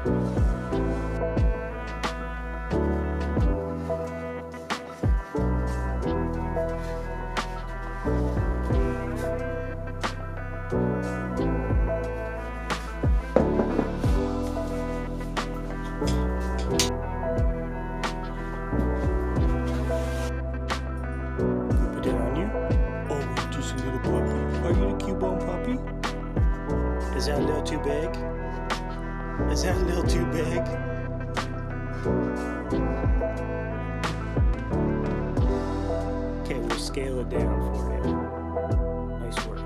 Put it on you. Oh, just a little puppy. Are you the Cubone puppy? Is that a little too big? Is that a little too big? Okay, we'll scale it down for you. Nice work.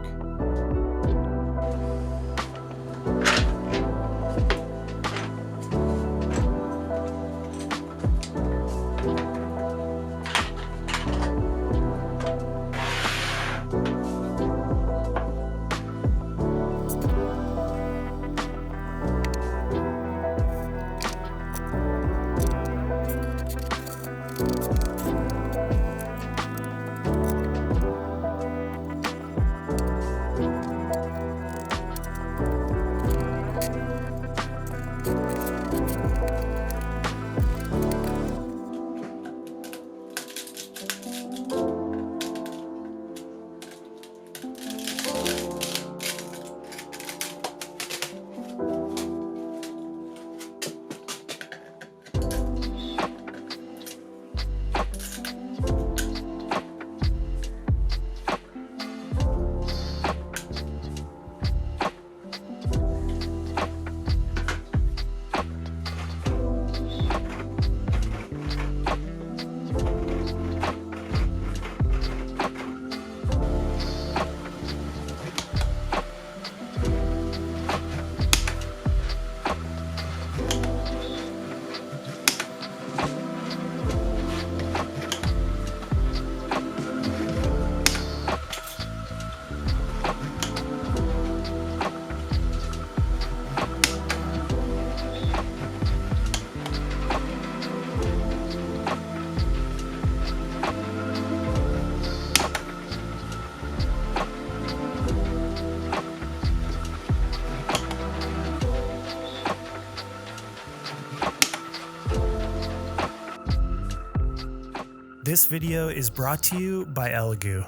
This video is brought to you by Elegoo.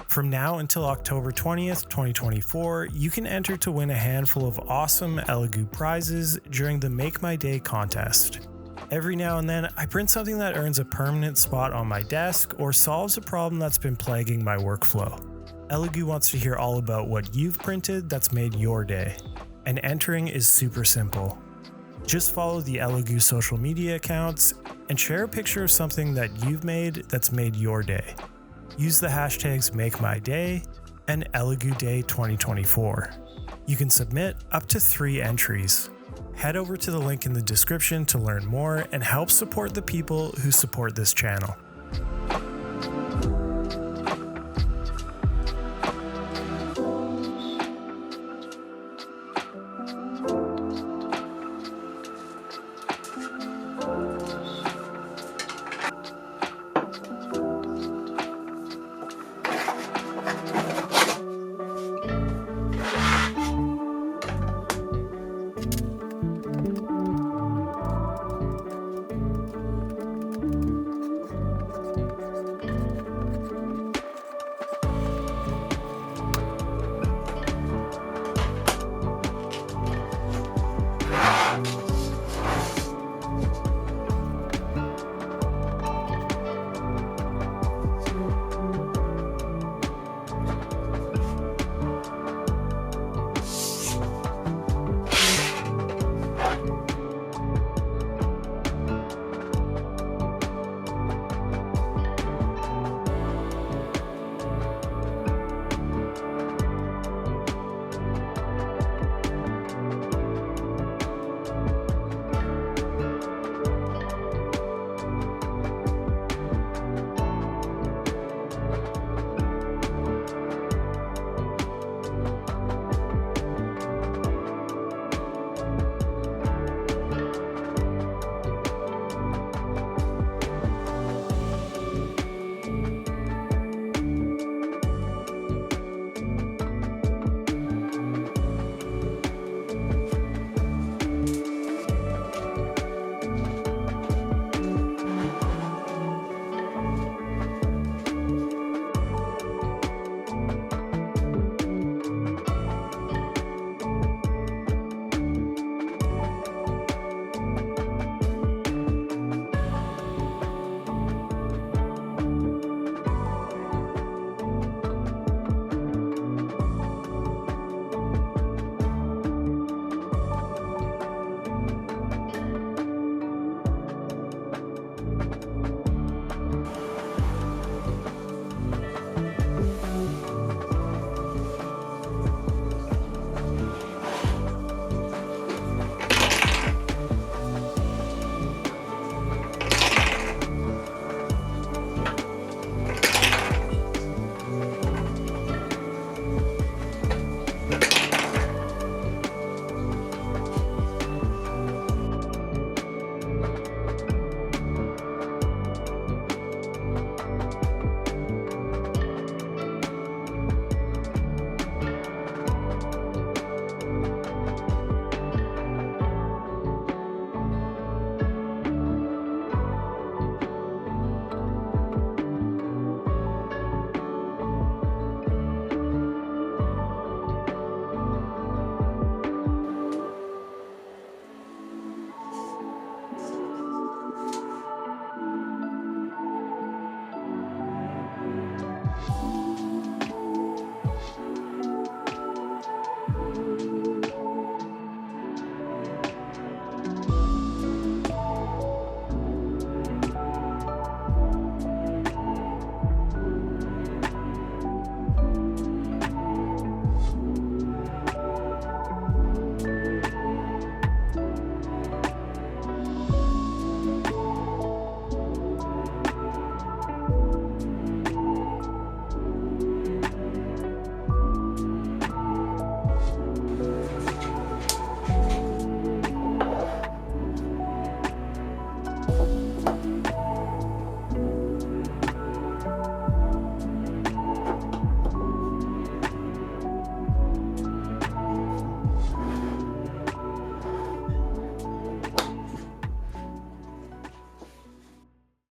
From now until October 20th, 2024, you can enter to win a handful of awesome Elegoo prizes during the Make My Day contest. Every now and then, I print something that earns a permanent spot on my desk or solves a problem that's been plaguing my workflow. Elegoo wants to hear all about what you've printed that's made your day. And entering is super simple. Just follow the Elegoo social media accounts and share a picture of something that you've made that's made your day. Use the hashtags MakeMyDay and Elegoo Day 2024. You can submit up to 3 entries. Head over to the link in the description to learn more and help support the people who support this channel.